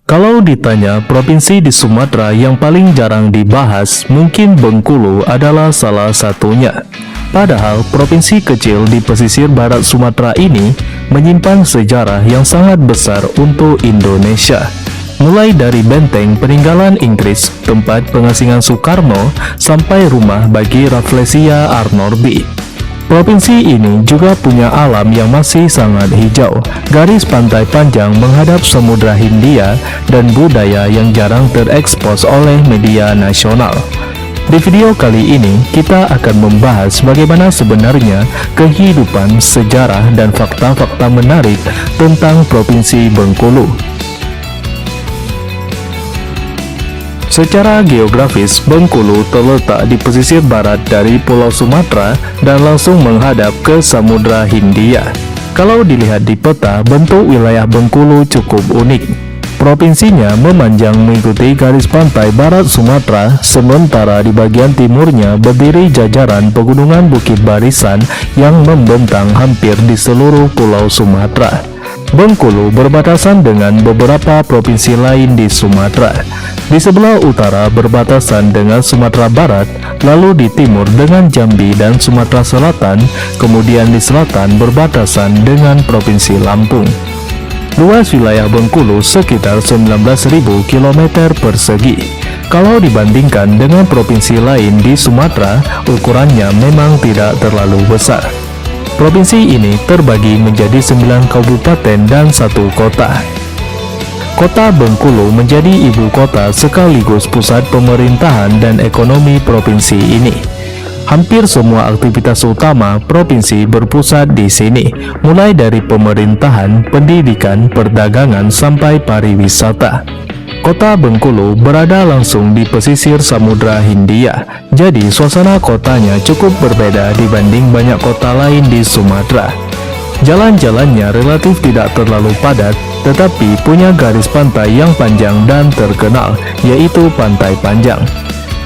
Kalau ditanya provinsi di Sumatera yang paling jarang dibahas, mungkin Bengkulu adalah salah satunya. Padahal provinsi kecil di pesisir barat Sumatera ini menyimpan sejarah yang sangat besar untuk Indonesia. Mulai dari benteng peninggalan Inggris, tempat pengasingan Soekarno, sampai rumah bagi Rafflesia Arnoldi. Provinsi ini juga punya alam yang masih sangat hijau, garis pantai panjang menghadap Samudra Hindia, dan budaya yang jarang terekspos oleh media nasional. Di video kali ini, kita akan membahas bagaimana sebenarnya kehidupan, sejarah, dan fakta-fakta menarik tentang Provinsi Bengkulu. Secara geografis, Bengkulu terletak di pesisir barat dari Pulau Sumatera dan langsung menghadap ke Samudra Hindia. Kalau dilihat di peta, bentuk wilayah Bengkulu cukup unik. Provinsinya memanjang mengikuti garis pantai barat Sumatera, sementara di bagian timurnya berdiri jajaran pegunungan Bukit Barisan yang membentang hampir di seluruh Pulau Sumatera. Bengkulu berbatasan dengan beberapa provinsi lain di Sumatera. Di sebelah utara berbatasan dengan Sumatera Barat, lalu di timur dengan Jambi dan Sumatera Selatan, kemudian di selatan berbatasan dengan Provinsi Lampung. Luas wilayah Bengkulu sekitar 19.000 km persegi. Kalau dibandingkan dengan provinsi lain di Sumatera, ukurannya memang tidak terlalu besar. Provinsi ini terbagi menjadi 9 kabupaten dan 1 kota. Kota Bengkulu menjadi ibu kota sekaligus pusat pemerintahan dan ekonomi provinsi ini. Hampir semua aktivitas utama provinsi berpusat di sini, mulai dari pemerintahan, pendidikan, perdagangan, sampai pariwisata. Kota Bengkulu berada langsung di pesisir Samudra Hindia, jadi suasana kotanya cukup berbeda dibanding banyak kota lain di Sumatera. Jalan-jalannya relatif tidak terlalu padat, tetapi punya garis pantai yang panjang dan terkenal, yaitu Pantai Panjang.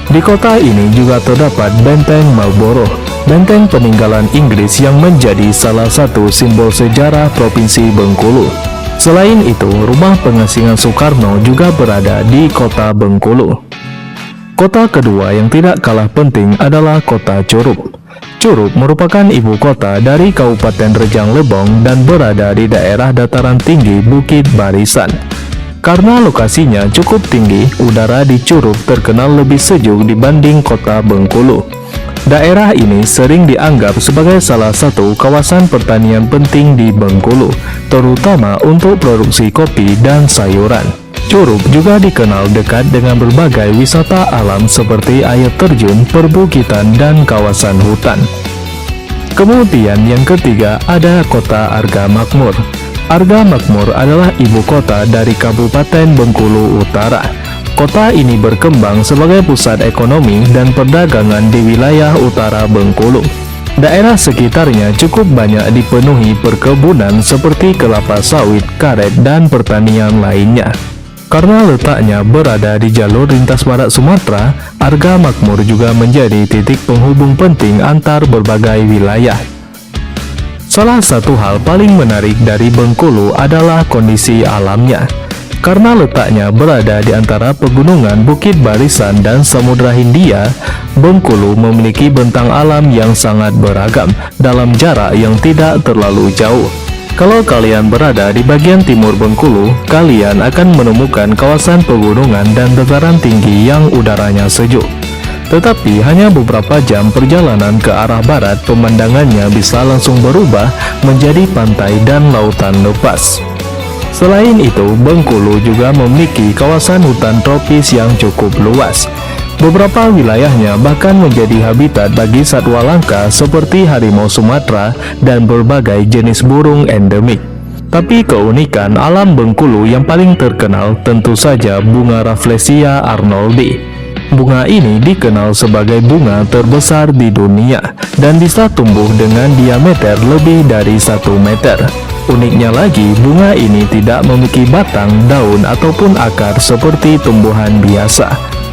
Di kota ini juga terdapat Benteng Marlborough, benteng peninggalan Inggris yang menjadi salah satu simbol sejarah Provinsi Bengkulu. Selain itu, rumah pengasingan Soekarno juga berada di kota Bengkulu. Kota kedua yang tidak kalah penting adalah kota Curup. Curup merupakan ibu kota dari Kabupaten Rejang Lebong dan berada di daerah dataran tinggi Bukit Barisan. Karena lokasinya cukup tinggi, udara di Curup terkenal lebih sejuk dibanding kota Bengkulu. Daerah ini sering dianggap sebagai salah satu kawasan pertanian penting di Bengkulu, terutama untuk produksi kopi dan sayuran. Curup juga dikenal dekat dengan berbagai wisata alam seperti air terjun, perbukitan, dan kawasan hutan. Kemudian yang ketiga ada kota Arga Makmur. Arga Makmur adalah ibu kota dari Kabupaten Bengkulu Utara. Kota ini berkembang sebagai pusat ekonomi dan perdagangan di wilayah utara Bengkulu. Daerah sekitarnya cukup banyak dipenuhi perkebunan seperti kelapa sawit, karet, dan pertanian lainnya. Karena letaknya berada di jalur lintas barat Sumatera, Arga Makmur juga menjadi titik penghubung penting antar berbagai wilayah. Salah satu hal paling menarik dari Bengkulu adalah kondisi alamnya. Karena letaknya berada di antara pegunungan Bukit Barisan dan Samudra Hindia, Bengkulu memiliki bentang alam yang sangat beragam dalam jarak yang tidak terlalu jauh. Kalau kalian berada di bagian timur Bengkulu, kalian akan menemukan kawasan pegunungan dan dataran tinggi yang udaranya sejuk. Tetapi hanya beberapa jam perjalanan ke arah barat, pemandangannya bisa langsung berubah menjadi pantai dan lautan lepas. Selain itu, Bengkulu juga memiliki kawasan hutan tropis yang cukup luas. Beberapa wilayahnya bahkan menjadi habitat bagi satwa langka seperti harimau Sumatera dan berbagai jenis burung endemik. Tapi keunikan alam Bengkulu yang paling terkenal tentu saja bunga Rafflesia Arnoldi. Bunga ini dikenal sebagai bunga terbesar di dunia dan bisa tumbuh dengan diameter lebih dari 1 meter. Uniknya lagi, bunga ini tidak memiliki batang, daun, ataupun akar seperti tumbuhan biasa.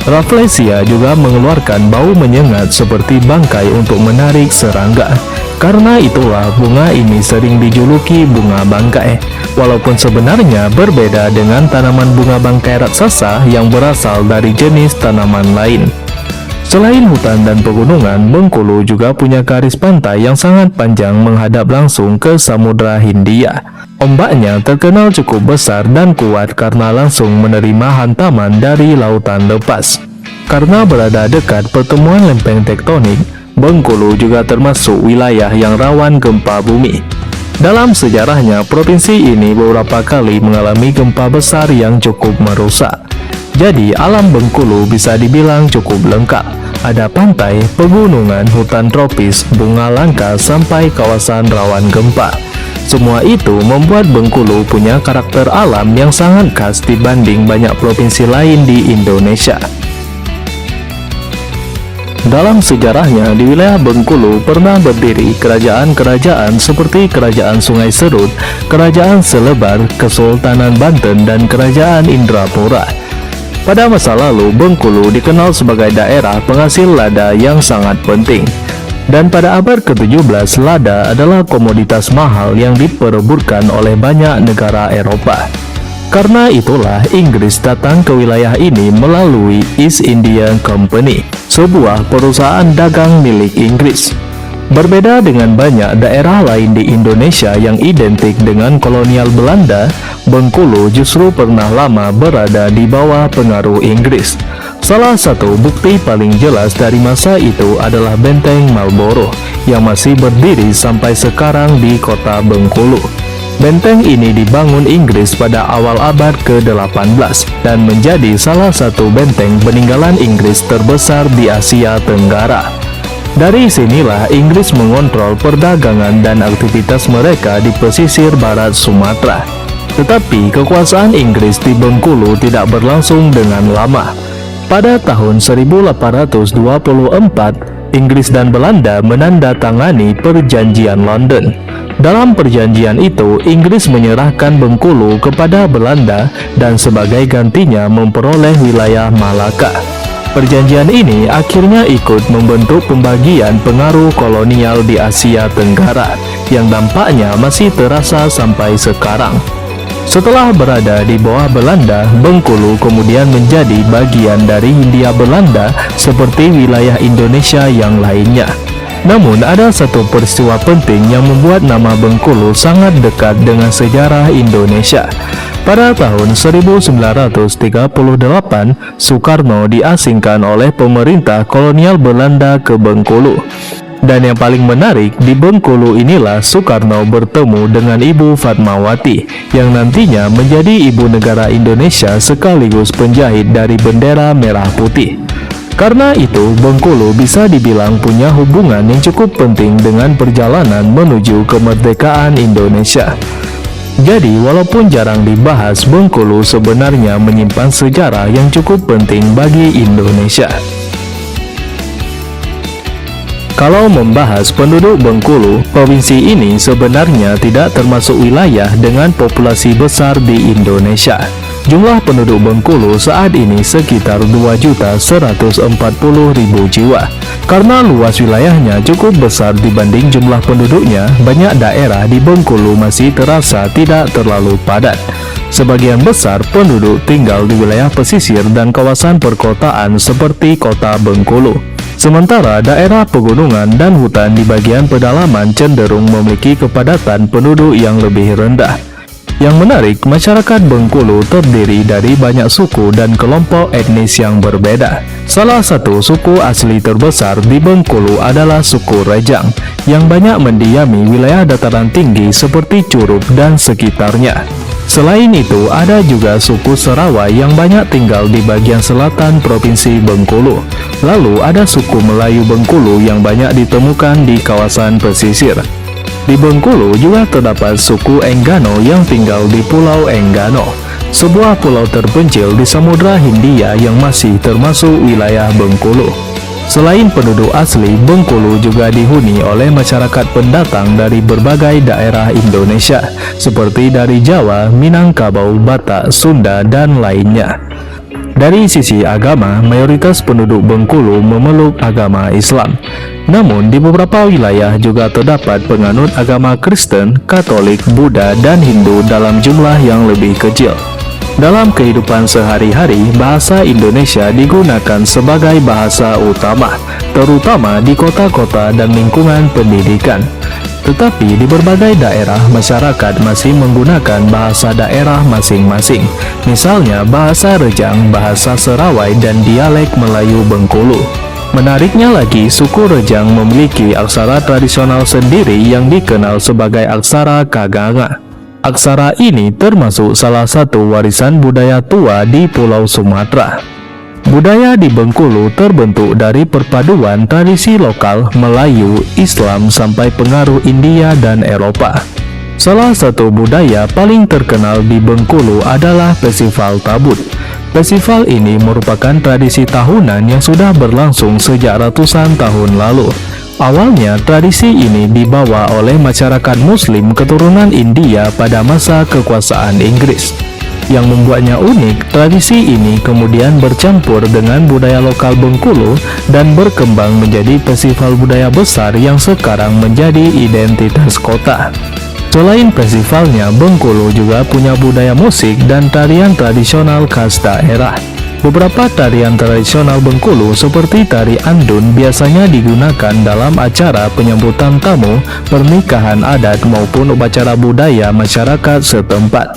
Rafflesia juga mengeluarkan bau menyengat seperti bangkai untuk menarik serangga. Karena itulah bunga ini sering dijuluki bunga bangkai, walaupun sebenarnya berbeda dengan tanaman bunga bangkai raksasa yang berasal dari jenis tanaman lain. Selain hutan dan pegunungan, Bengkulu juga punya garis pantai yang sangat panjang menghadap langsung ke Samudra Hindia. Ombaknya terkenal cukup besar dan kuat karena langsung menerima hantaman dari lautan lepas. Karena berada dekat pertemuan lempeng tektonik, Bengkulu juga termasuk wilayah yang rawan gempa bumi. Dalam sejarahnya, provinsi ini beberapa kali mengalami gempa besar yang cukup merusak. Jadi, alam Bengkulu bisa dibilang cukup lengkap. Ada pantai, pegunungan, hutan tropis, bunga langka, sampai kawasan rawan gempa. Semua itu membuat Bengkulu punya karakter alam yang sangat khas dibanding banyak provinsi lain di Indonesia. Dalam sejarahnya, di wilayah Bengkulu pernah berdiri kerajaan-kerajaan seperti Kerajaan Sungai Serut, Kerajaan Selebar, Kesultanan Banten, dan Kerajaan Indrapura. Pada masa lalu, Bengkulu dikenal sebagai daerah penghasil lada yang sangat penting. Dan pada abad ke-17, lada adalah komoditas mahal yang diperebutkan oleh banyak negara Eropa. Karena itulah Inggris datang ke wilayah ini melalui East India Company, sebuah perusahaan dagang milik Inggris. Berbeda dengan banyak daerah lain di Indonesia yang identik dengan kolonial Belanda, Bengkulu justru pernah lama berada di bawah pengaruh Inggris. Salah satu bukti paling jelas dari masa itu adalah Benteng Marlborough yang masih berdiri sampai sekarang di kota Bengkulu. Benteng ini dibangun Inggris pada awal abad ke-18 dan menjadi salah satu benteng peninggalan Inggris terbesar di Asia Tenggara. Dari sinilah Inggris mengontrol perdagangan dan aktivitas mereka di pesisir barat Sumatera. Tetapi kekuasaan Inggris di Bengkulu tidak berlangsung dengan lama. Pada tahun 1824, Inggris dan Belanda menandatangani Perjanjian London. Dalam perjanjian itu, Inggris menyerahkan Bengkulu kepada Belanda dan sebagai gantinya memperoleh wilayah Malaka. Perjanjian ini akhirnya ikut membentuk pembagian pengaruh kolonial di Asia Tenggara yang dampaknya masih terasa sampai sekarang. Setelah berada di bawah Belanda, Bengkulu kemudian menjadi bagian dari Hindia Belanda seperti wilayah Indonesia yang lainnya. Namun ada satu peristiwa penting yang membuat nama Bengkulu sangat dekat dengan sejarah Indonesia. Pada tahun 1938, Soekarno diasingkan oleh pemerintah kolonial Belanda ke Bengkulu. Dan yang paling menarik, di Bengkulu inilah Soekarno bertemu dengan Ibu Fatmawati, yang nantinya menjadi ibu negara Indonesia sekaligus penjahit dari bendera merah putih. Karena itu, Bengkulu bisa dibilang punya hubungan yang cukup penting dengan perjalanan menuju kemerdekaan Indonesia. Jadi, walaupun jarang dibahas, Bengkulu sebenarnya menyimpan sejarah yang cukup penting bagi Indonesia. Kalau membahas penduduk Bengkulu, provinsi ini sebenarnya tidak termasuk wilayah dengan populasi besar di Indonesia. Jumlah penduduk Bengkulu saat ini sekitar 2.140.000 jiwa. Karena luas wilayahnya cukup besar dibanding jumlah penduduknya, banyak daerah di Bengkulu masih terasa tidak terlalu padat. Sebagian besar penduduk tinggal di wilayah pesisir dan kawasan perkotaan seperti kota Bengkulu. Sementara daerah pegunungan dan hutan di bagian pedalaman cenderung memiliki kepadatan penduduk yang lebih rendah. Yang menarik, masyarakat Bengkulu terdiri dari banyak suku dan kelompok etnis yang berbeda. Salah satu suku asli terbesar di Bengkulu adalah suku Rejang, yang banyak mendiami wilayah dataran tinggi seperti Curup dan sekitarnya. Selain itu, ada juga suku Serawai yang banyak tinggal di bagian selatan Provinsi Bengkulu. Lalu ada suku Melayu Bengkulu yang banyak ditemukan di kawasan pesisir. Di Bengkulu juga terdapat suku Enggano yang tinggal di Pulau Enggano, sebuah pulau terpencil di Samudra Hindia yang masih termasuk wilayah Bengkulu. Selain penduduk asli, Bengkulu juga dihuni oleh masyarakat pendatang dari berbagai daerah Indonesia, seperti dari Jawa, Minangkabau, Batak, Sunda, dan lainnya. Dari sisi agama, mayoritas penduduk Bengkulu memeluk agama Islam. Namun, di beberapa wilayah juga terdapat penganut agama Kristen, Katolik, Buddha, dan Hindu dalam jumlah yang lebih kecil. Dalam kehidupan sehari-hari, bahasa Indonesia digunakan sebagai bahasa utama, terutama di kota-kota dan lingkungan pendidikan. Tetapi di berbagai daerah, masyarakat masih menggunakan bahasa daerah masing-masing. Misalnya bahasa Rejang, bahasa Serawai, dan dialek Melayu Bengkulu. Menariknya lagi, suku Rejang memiliki aksara tradisional sendiri yang dikenal sebagai aksara Kaganga. Aksara ini termasuk salah satu warisan budaya tua di Pulau Sumatera. Budaya di Bengkulu terbentuk dari perpaduan tradisi lokal Melayu, Islam, sampai pengaruh India dan Eropa. Salah satu budaya paling terkenal di Bengkulu adalah Festival Tabut. Festival ini merupakan tradisi tahunan yang sudah berlangsung sejak ratusan tahun lalu. Awalnya, tradisi ini dibawa oleh masyarakat Muslim keturunan India pada masa kekuasaan Inggris. Yang membuatnya unik, tradisi ini kemudian bercampur dengan budaya lokal Bengkulu dan berkembang menjadi festival budaya besar yang sekarang menjadi identitas kota. Selain festivalnya, Bengkulu juga punya budaya musik dan tarian tradisional khas daerah. Beberapa tarian tradisional Bengkulu seperti tari andun biasanya digunakan dalam acara penyambutan tamu, pernikahan adat maupun upacara budaya masyarakat setempat.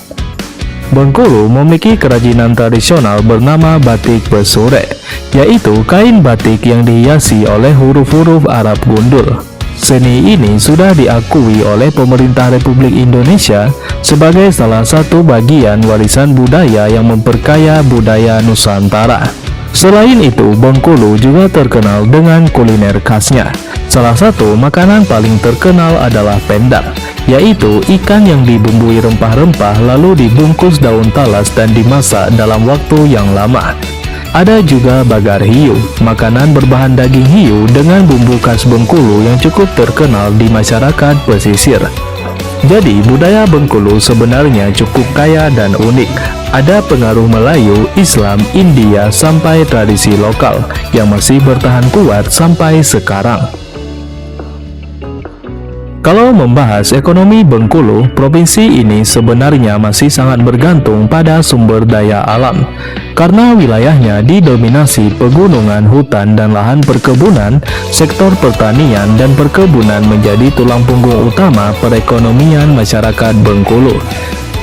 Bengkulu memiliki kerajinan tradisional bernama batik besure, yaitu kain batik yang dihiasi oleh huruf-huruf Arab gundul. Seni ini sudah diakui oleh pemerintah Republik Indonesia sebagai salah satu bagian warisan budaya yang memperkaya budaya Nusantara. Selain itu, Bengkulu juga terkenal dengan kuliner khasnya. Salah satu makanan paling terkenal adalah pendang, yaitu ikan yang dibumbui rempah-rempah lalu dibungkus daun talas dan dimasak dalam waktu yang lama. Ada juga bagar hiu, makanan berbahan daging hiu dengan bumbu khas Bengkulu yang cukup terkenal di masyarakat pesisir. Jadi, budaya Bengkulu sebenarnya cukup kaya dan unik. Ada pengaruh Melayu, Islam, India, sampai tradisi lokal yang masih bertahan kuat sampai sekarang. Kalau membahas ekonomi Bengkulu, provinsi ini sebenarnya masih sangat bergantung pada sumber daya alam. Karena wilayahnya didominasi pegunungan, hutan, dan lahan perkebunan, sektor pertanian dan perkebunan menjadi tulang punggung utama perekonomian masyarakat Bengkulu.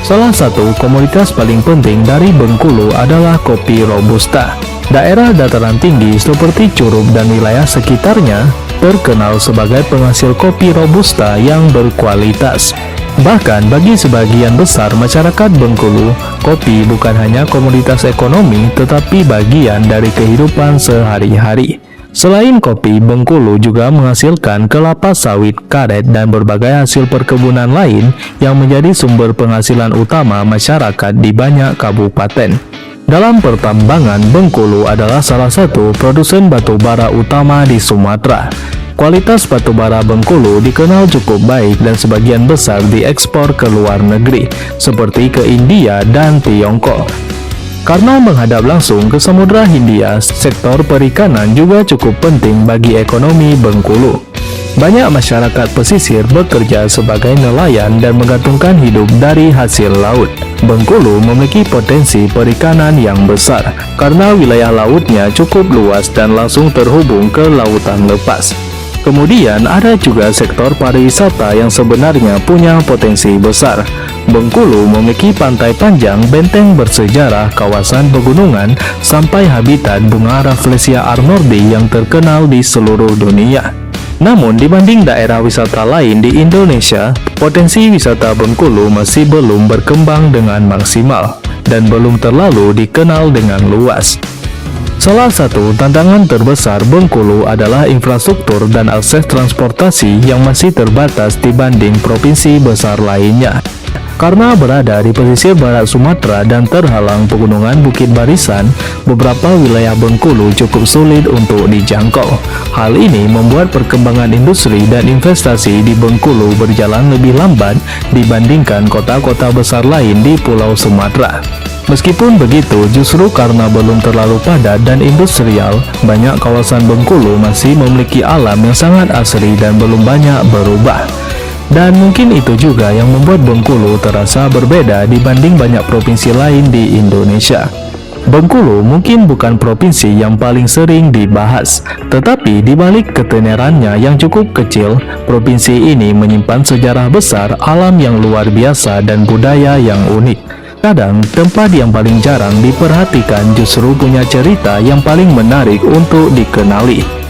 Salah satu komoditas paling penting dari Bengkulu adalah kopi Robusta. Daerah dataran tinggi seperti Curup dan wilayah sekitarnya terkenal sebagai penghasil kopi Robusta yang berkualitas. Bahkan bagi sebagian besar masyarakat Bengkulu, kopi bukan hanya komoditas ekonomi tetapi bagian dari kehidupan sehari-hari. Selain kopi, Bengkulu juga menghasilkan kelapa sawit, karet, dan berbagai hasil perkebunan lain yang menjadi sumber penghasilan utama masyarakat di banyak kabupaten. Dalam pertambangan, Bengkulu adalah salah satu produsen batu bara utama di Sumatera. Kualitas batu bara Bengkulu dikenal cukup baik dan sebagian besar diekspor ke luar negeri, seperti ke India dan Tiongkok. Karena menghadap langsung ke Samudra Hindia, sektor perikanan juga cukup penting bagi ekonomi Bengkulu. Banyak masyarakat pesisir bekerja sebagai nelayan dan menggantungkan hidup dari hasil laut. Bengkulu memiliki potensi perikanan yang besar karena wilayah lautnya cukup luas dan langsung terhubung ke lautan lepas. Kemudian ada juga sektor pariwisata yang sebenarnya punya potensi besar. Bengkulu memiliki pantai panjang, benteng bersejarah, kawasan pegunungan, sampai habitat bunga Rafflesia arnordi yang terkenal di seluruh dunia. Namun dibanding daerah wisata lain di Indonesia, potensi wisata Bengkulu masih belum berkembang dengan maksimal dan belum terlalu dikenal dengan luas. Salah satu tantangan terbesar Bengkulu adalah infrastruktur dan akses transportasi yang masih terbatas dibanding provinsi besar lainnya. Karena berada di pesisir barat Sumatera dan terhalang pegunungan Bukit Barisan, beberapa wilayah Bengkulu cukup sulit untuk dijangkau. Hal ini membuat perkembangan industri dan investasi di Bengkulu berjalan lebih lambat dibandingkan kota-kota besar lain di Pulau Sumatera. Meskipun begitu, justru karena belum terlalu padat dan industrial, banyak kawasan Bengkulu masih memiliki alam yang sangat asri dan belum banyak berubah. Dan mungkin itu juga yang membuat Bengkulu terasa berbeda dibanding banyak provinsi lain di Indonesia. Bengkulu mungkin bukan provinsi yang paling sering dibahas, tetapi di balik ketenarannya yang cukup kecil, provinsi ini menyimpan sejarah besar, alam yang luar biasa, dan budaya yang unik. Kadang, tempat yang paling jarang diperhatikan justru punya cerita yang paling menarik untuk dikenali.